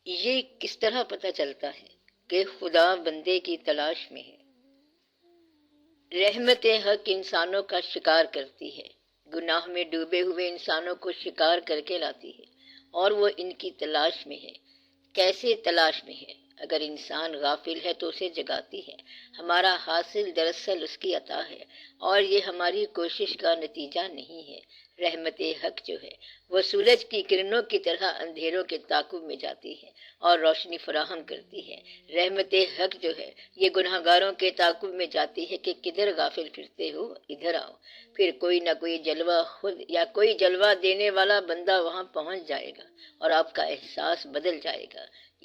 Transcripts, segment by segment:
یہ کس طرح پتہ چلتا ہے کہ خدا بندے کی تلاش میں ہے؟ رحمت حق انسانوں کا شکار کرتی ہے، گناہ میں ڈوبے ہوئے انسانوں کو شکار کر کے لاتی ہے، اور وہ ان کی تلاش میں ہے۔ کیسے تلاش میں ہے؟ اگر انسان غافل ہے تو اسے جگاتی ہے۔ ہمارا حاصل دراصل اس کی عطا ہے، اور یہ ہماری کوشش کا نتیجہ نہیں ہے۔ رحمت حق جو ہے وہ سورج کی کرنوں کی طرح اندھیروں کے تعاقب میں جاتی ہے اور روشنی فراہم کرتی ہے۔ رحمت حق جو ہے یہ گناہگاروں کے تعاقب میں جاتی ہے کہ کدھر غافل پھرتے ہو، ادھر آؤ۔ پھر کوئی نہ کوئی جلوہ خود یا کوئی جلوہ دینے والا بندہ وہاں پہنچ جائے گا اور آپ کا احساس بدل جائے گا۔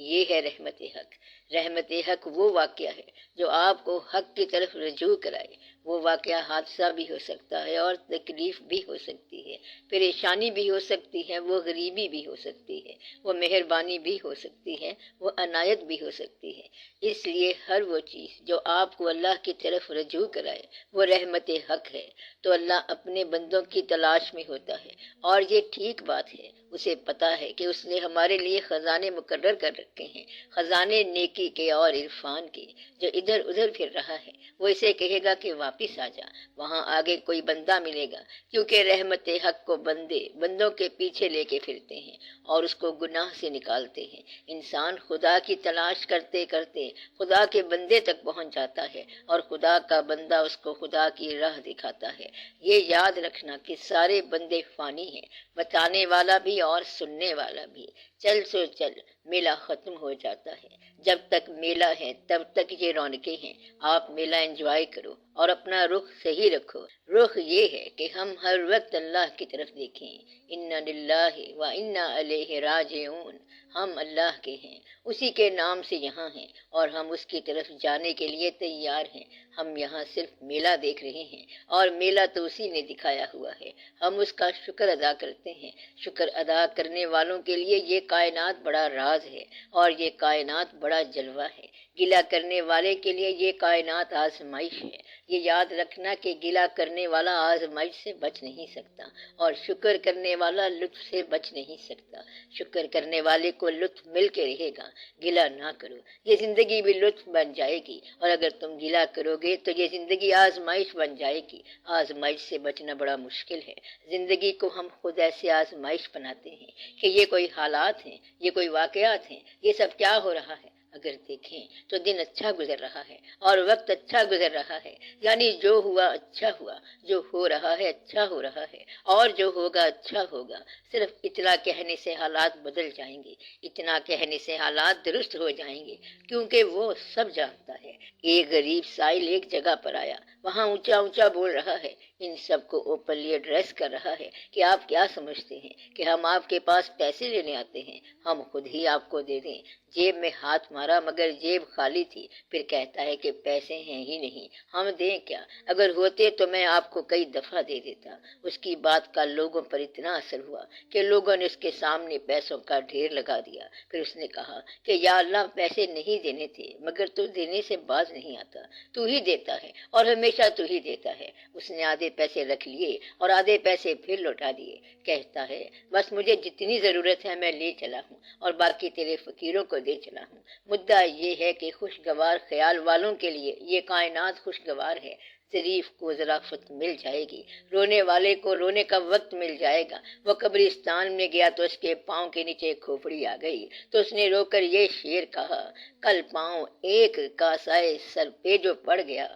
یہ ہے رحمت حق۔ رحمت حق وہ واقعہ ہے جو آپ کو حق کی طرف رجوع کرائے۔ وہ واقعہ حادثہ بھی ہو سکتا ہے اور تکلیف بھی ہو سکتی ہے، پریشانی بھی ہو سکتی ہے، وہ غریبی بھی ہو سکتی ہے، وہ مہربانی بھی ہو سکتی ہے، وہ عنایت بھی ہو سکتی ہے۔ اس لیے ہر وہ چیز جو آپ کو اللہ کی طرف رجوع کرائے وہ رحمت حق ہے۔ تو اللہ اپنے بندوں کی تلاش میں ہوتا ہے، اور یہ ٹھیک بات ہے۔ اسے پتا ہے کہ اس نے ہمارے لیے خزانے مقرر کر رکھے ہیں، خزانے نیکی کے اور عرفان کے۔ جو ادھر ادھر پھر رہا ہے وہ اسے کہے گا کہ واپس آ جا، وہاں آگے کوئی بندہ ملے گا، کیونکہ رحمت حق کو بندوں کے پیچھے لے کے پھرتے ہیں اور اس کو گناہ سے نکالتے ہیں۔ انسان خدا کی تلاش کرتے کرتے خدا کے بندے تک پہنچ جاتا ہے، اور خدا کا بندہ اس کو خدا کی راہ دکھاتا ہے۔ یہ یاد رکھنا کہ سارے بندے فانی ہیں، بتانے والا بھی اور سننے والا بھی۔ چل سو چل، میلہ ختم ہو جاتا ہے۔ جب تک میلہ ہے تب تک یہ رونقیں ہیں۔ آپ میلہ انجوائے کرو اور اپنا رخ صحیح رکھو۔ رخ یہ ہے کہ ہم ہر وقت اللہ کی طرف دیکھیں۔ انا للہ و انا الیہ راجعون۔ ہم اللہ کے ہیں، اسی کے نام سے یہاں ہیں، اور ہم اس کی طرف جانے کے لیے تیار ہیں۔ ہم یہاں صرف میلہ دیکھ رہے ہیں، اور میلہ تو اسی نے دکھایا ہوا ہے۔ ہم اس کا شکر ادا کرتے ہیں۔ شکر ادا کرنے والوں کے لیے یہ کائنات بڑا راز ہے، اور یہ کائنات بڑا جلوہ ہے۔ گلہ کرنے والے کے لیے یہ کائنات آزمائش ہے۔ یہ یاد رکھنا کہ گلہ کرنے والا آزمائش سے بچ نہیں سکتا، اور شکر کرنے والا لطف سے بچ نہیں سکتا۔ شکر کرنے والے کو لطف مل کے رہے گا۔ گلہ نہ کرو، یہ زندگی بھی لطف بن جائے گی، اور اگر تم گلہ کرو گے تو یہ زندگی آزمائش بن جائے گی۔ آزمائش سے بچنا بڑا مشکل ہے۔ زندگی کو ہم خود ایسے آزمائش بناتے ہیں کہ یہ کوئی حالات ہیں، یہ کوئی واقعات ہیں، یہ سب کیا ہو رہا ہے۔ اگر دیکھیں تو دن اچھا گزر رہا ہے اور وقت اچھا گزر رہا ہے، یعنی جو ہوا اچھا ہوا، جو ہو رہا ہے اچھا ہو رہا ہے، اور جو ہوگا اچھا ہوگا۔ صرف اتنا کہنے سے حالات بدل جائیں گے، اتنا کہنے سے حالات درست ہو جائیں گے، کیونکہ وہ سب جانتا ہے۔ ایک غریب سائل ایک جگہ پر آیا، وہاں اونچا اونچا بول رہا ہے، ان سب کو اوپنلی ایڈریس کر رہا ہے کہ آپ کیا سمجھتے ہیں کہ ہم آپ کے پاس پیسے لینے آتے ہیں؟ ہم خود ہی آپ کو دے دیں۔ جیب میں ہاتھ مارا مگر جیب خالی تھی، پھر کہتا ہے کہ پیسے ہیں ہی نہیں، ہم دیں کیا؟ اگر ہوتے تو میں آپ کو کئی دفعہ دے دیتا۔ اس کی بات کا لوگوں پر اتنا اثر ہوا کہ لوگوں نے اس کے سامنے پیسوں کا ڈھیر لگا دیا۔ پھر اس نے کہا کہ یا اللہ، پیسے نہیں دینے تھے، مگر تو دینے سے باز نہیں آتا، تو ہی دیتا ہے اور ہمیشہ تو ہی دیتا ہے۔ اس نے آدھے پیسے رکھ لیے اور آدھے پیسے پھر لوٹا دیے۔ کہتا ہے بس مجھے جتنی ضرورت ہے میں لے چلا ہوں، اور باقی تیرے فقیروں کو دے چلا ہوں۔ مدعا یہ ہے کہ خوشگوار خیال والوں کے لیے یہ کائنات خوشگوار ہے۔ ظریف کو ذرافت مل جائے گی، رونے والے کو رونے کا وقت مل جائے گا۔ وہ قبرستان میں گیا تو اس کے پاؤں کے نیچے کھوپڑی آ گئی، تو اس نے رو کر یہ شعر کہا، کل پاؤں ایک کاسائے سر پہ جو پڑ گیا،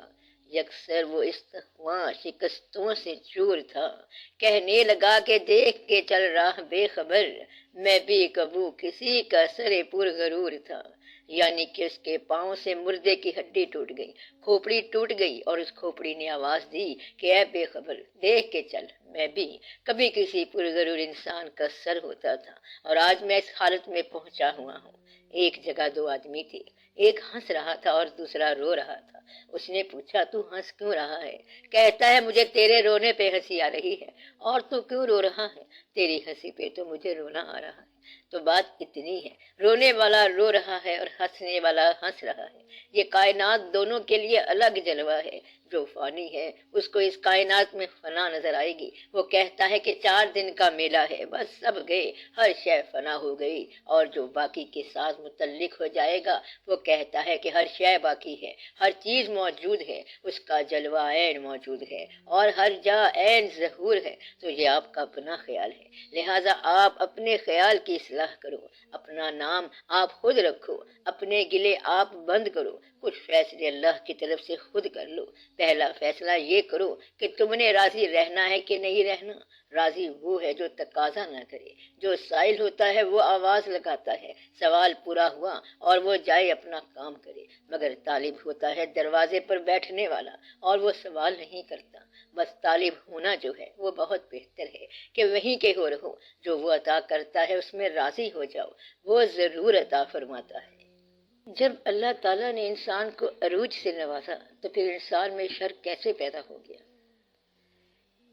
یکسر وہ استخواں شکستوں سے چور تھا، کہنے لگا کہ دیکھ کے چل رہا بے خبر، میں بھی کبو کسی کا سر پر غرور تھا۔ یعنی کہ اس کے پاؤں سے مردے کی ہڈی ٹوٹ گئی، کھوپڑی ٹوٹ گئی، اور اس کھوپڑی نے آواز دی کہ اے بے خبر، دیکھ کے چل، میں بھی کبھی کسی پرغرور انسان کا سر ہوتا تھا، اور آج میں اس حالت میں پہنچا ہوا ہوں۔ ایک جگہ دو آدمی تھے، ایک ہنس رہا تھا اور دوسرا رو رہا تھا۔ اس نے پوچھا تو ہنس کیوں رہا ہے؟ کہتا ہے مجھے تیرے رونے پہ ہنسی آ رہی ہے۔ اور تو کیوں رو رہا ہے؟ تیری ہنسی پہ تو مجھے رونا آ رہا ہے۔ تو بات اتنی ہے، رونے والا رو رہا ہے اور ہنسنے والا ہنس رہا ہے۔ یہ کائنات دونوں کے لیے الگ جلوہ ہے۔ جو فانی ہے اس کو اس کائنات میں فنا نظر آئے گی، وہ کہتا ہے کہ 4 دن کا میلہ ہے، بس سب گئے، ہر شے فنا ہو گئی۔ اور جو باقی کے ساتھ متعلق ہو جائے گا وہ کہتا ہے کہ ہر شے باقی ہے، ہر چیز موجود ہے، اس کا جلوہ عین موجود ہے اور ہر جا عین ظہور ہے۔ تو یہ آپ کا اپنا خیال ہے، لہٰذا آپ اپنے خیال کی اصلاح کرو، اپنا نام آپ خود رکھو، اپنے گلے آپ بند کرو، کچھ فیصلے اللہ کی طرف سے خود کر لو۔ پہلا فیصلہ یہ کرو کہ تم نے راضی رہنا ہے کہ نہیں رہنا۔ راضی وہ ہے جو تقاضا نہ کرے، جو سائل ہوتا ہے وہ آواز لگاتا ہے، سوال پورا ہوا اور وہ جائے اپنا کام کرے، مگر طالب ہوتا ہے دروازے پر بیٹھنے والا اور وہ سوال نہیں کرتا۔ بس طالب ہونا جو ہے وہ بہت بہتر ہے کہ وہیں کے ہو رہو، جو وہ عطا کرتا ہے اس میں راضی ہو جاؤ، وہ ضرور عطا فرماتا ہے۔ جب اللہ تعالیٰ نے انسان کو عروج سے نوازا تو پھر انسان میں شر کیسے پیدا ہو گیا؟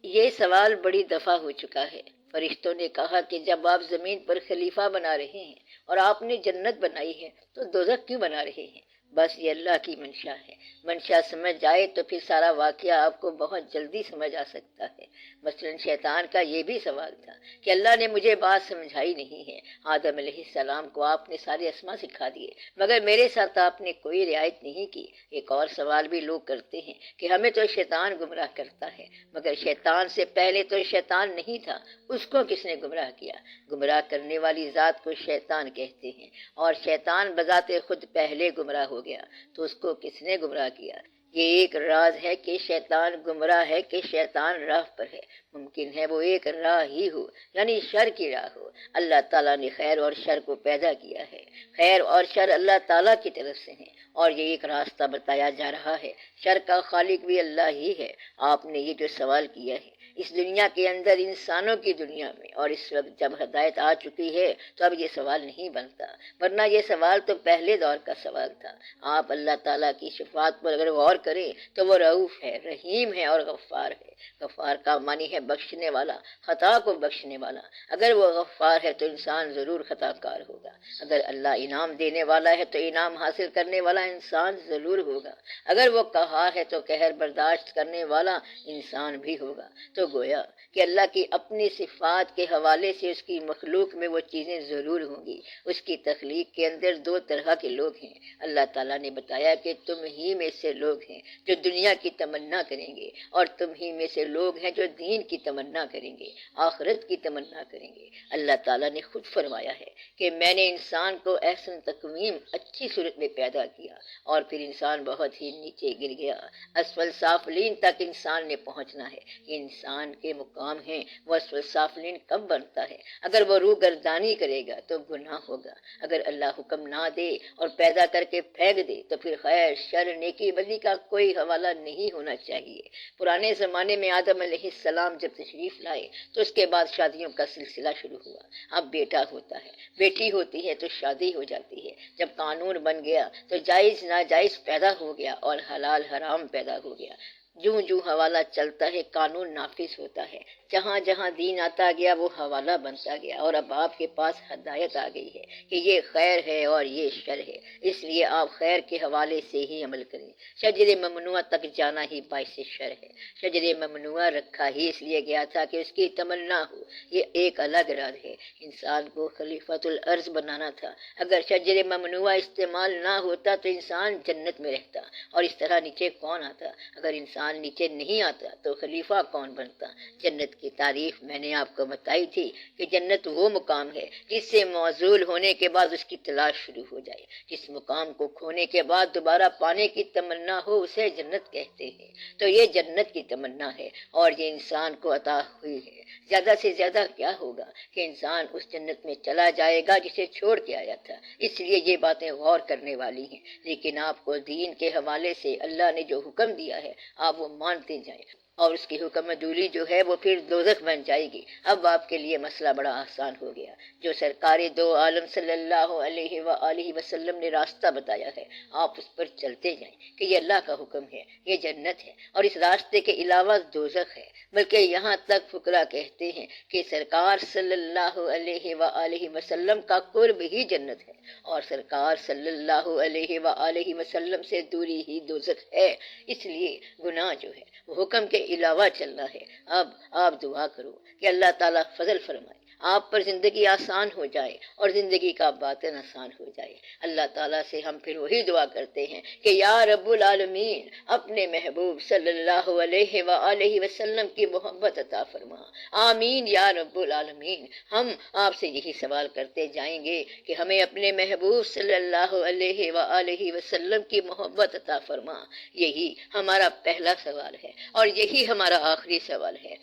یہ سوال بڑی دفعہ ہو چکا ہے۔ فرشتوں نے کہا کہ جب آپ زمین پر خلیفہ بنا رہے ہیں اور آپ نے جنت بنائی ہے تو دوزخ کیوں بنا رہے ہیں؟ بس یہ اللہ کی منشا ہے۔ منشا سمجھ جائے تو پھر سارا واقعہ آپ کو بہت جلدی سمجھ آ سکتا ہے۔ مثلاً شیطان کا یہ بھی سوال تھا کہ اللہ نے مجھے بات سمجھائی نہیں ہے، آدم علیہ السلام کو آپ نے سارے اسما سکھا دیے مگر میرے ساتھ آپ نے کوئی رعایت نہیں کی۔ ایک اور سوال بھی لوگ کرتے ہیں کہ ہمیں تو شیطان گمراہ کرتا ہے، مگر شیطان سے پہلے تو شیطان نہیں تھا، اس کو کس نے گمراہ کیا؟ گمراہ کرنے والی ذات کو شیطان کہتے ہیں، اور شیطان بذات خود پہلے گمراہ ہو گیا تو اس کو کس نے گمراہ کیا؟ یہ ایک راز ہے کہ شیطان گمراہ ہے کہ شیطان راہ پر ہے۔ ممکن ہے وہ ایک راہ ہی ہو، یعنی شر کی راہ ہو۔ اللہ تعالیٰ نے خیر اور شر کو پیدا کیا ہے، خیر اور شر اللہ تعالیٰ کی طرف سے ہیں اور یہ ایک راستہ بتایا جا رہا ہے۔ شر کا خالق بھی اللہ ہی ہے۔ آپ نے یہ جو سوال کیا ہے، اس دنیا کے اندر، انسانوں کی دنیا میں، اور اس وقت جب ہدایت آ چکی ہے تو اب یہ سوال نہیں بنتا، ورنہ یہ سوال تو پہلے دور کا سوال تھا۔ آپ اللہ تعالیٰ کی صفات پر اگر غور کریں تو وہ رؤوف ہے، رحیم ہے اور غفار ہے۔ غفار کا معنی ہے بخشنے والا، خطا کو بخشنے والا۔ اگر وہ غفار ہے تو انسان ضرور خطا کار ہوگا۔ اگر اللہ انعام دینے والا ہے تو انعام حاصل کرنے والا انسان ضرور ہوگا۔ اگر وہ قہار ہے تو قہر برداشت کرنے والا انسان بھی ہوگا۔ تو گویا کہ اللہ کی اپنی صفات کے حوالے سے اس کی مخلوق میں وہ چیزیں ضرور ہوں گی۔ اس کی تخلیق کے اندر 2 طرح کے لوگ ہیں۔ اللہ تعالیٰ نے بتایا کہ تم ہی میں سے لوگ ہیں جو دنیا کی تمنا کریں گے، اور تم ہی میں سے لوگ ہیں جو دین کی تمنا کریں گے، آخرت کی تمنا کریں گے۔ اللہ تعالیٰ نے خود فرمایا ہے کہ میں نے انسان کو احسن تقویم، اچھی صورت میں پیدا کیا، اور پھر انسان بہت ہی نیچے گر گیا۔ اسفل سافلین تک انسان نے پہنچنا ہے۔ یہ انسان کے مقام ہیں۔ وہ اسفل سافلین کب بنتا ہے؟ اگر وہ روح گردانی کرے گا تو گناہ ہوگا۔ اگر اللہ حکم نہ دے اور پیدا کر کے پھینک دے تو پھر خیر، شر، نیکی، بدی کا کوئی حوالہ نہیں ہونا چاہیے۔ پرانے زمانے میں آدم علیہ السلام جب تشریف لائے تو اس کے بعد شادیوں کا سلسلہ شروع ہوا۔ اب بیٹا ہوتا ہے، بیٹی ہوتی ہے تو شادی ہو جاتی ہے۔ جب قانون بن گیا تو جائز ناجائز پیدا ہو گیا اور حلال حرام پیدا ہو گیا۔ جوں جوں حوالہ چلتا ہے قانون نافذ ہوتا ہے۔ جہاں جہاں دین آتا گیا وہ حوالہ بنتا گیا، اور اب آپ کے پاس ہدایت آ گئی ہے کہ یہ خیر ہے اور یہ شر ہے، اس لیے آپ خیر کے حوالے سے ہی عمل کریں۔ شجر ممنوع تک جانا ہی باعث شر ہے۔ شجر ممنوع رکھا ہی اس لیے گیا تھا کہ اس کی تمنا ہو، یہ ایک الگ راز ہے۔ انسان کو خلیفۃ الارض بنانا تھا۔ اگر شجر ممنوع استعمال نہ ہوتا تو انسان جنت میں رہتا، اور اس طرح نیچے کون آتا؟ اگر انسان نیچے نہیں آتا تو خلیفہ کون بنتا؟ جنت کی تعریف میں نے آپ کو بتائی تھی کہ جنت وہ مقام ہے جس سے موصول ہونے کے بعد اس کی تلاش شروع ہو جائے۔ جس مقام کو کھونے کے بعد دوبارہ پانے کی تمنا ہو اسے جنت کہتے ہیں۔ تو یہ جنت کی تمنا ہے اور یہ انسان کو عطا ہوئی ہے۔ زیادہ سے زیادہ کیا ہوگا کہ انسان اس جنت میں چلا جائے گا جسے چھوڑ کے آیا تھا۔ اس لیے یہ باتیں غور کرنے والی ہیں، لیکن آپ کو دین کے حوالے سے اللہ نے جو حکم دیا ہے آپ وہ مانتے جائیں اور اس کی حکم عدولی جو ہے وہ پھر دوزخ بن جائے گی۔ اب آپ کے لیے مسئلہ بڑا آسان ہو گیا۔ جو سرکار دو عالم صلی اللہ علیہ وآلہ وسلم نے راستہ بتایا ہے، آپ اس پر چلتے جائیں کہ یہ اللہ کا حکم ہے، یہ جنت ہے، اور اس راستے کے علاوہ دوزخ ہے۔ بلکہ یہاں تک فقراء کہتے ہیں کہ سرکار صلی اللہ علیہ وآلہ وسلم کا قرب ہی جنت ہے، اور سرکار صلی اللہ علیہ وآلہ وسلم سے دوری ہی دوزخ ہے۔ اس لیے گناہ جو ہے وہ حکم کے علاوہ چلنا ہے۔ اب آپ دعا کرو کہ اللہ تعالیٰ فضل فرمائے، آپ پر زندگی آسان ہو جائے اور زندگی کا باطن آسان ہو جائے۔ اللہ تعالیٰ سے ہم پھر وہی دعا کرتے ہیں کہ یا رب العالمین اپنے محبوب صلی اللہ علیہ وآلہ وسلم کی محبت عطا فرما۔ آمین یا رب العالمین۔ ہم آپ سے یہی سوال کرتے جائیں گے کہ ہمیں اپنے محبوب صلی اللہ علیہ وآلہ وسلم کی محبت عطا فرما۔ یہی ہمارا پہلا سوال ہے اور یہی ہمارا آخری سوال ہے۔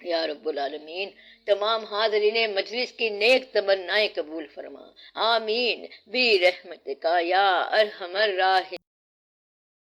یا رب العالمین تمام حاضرین مجلس کی نیک تمنائیں قبول فرما۔ آمین برحمتک یا ارحم الراحمین۔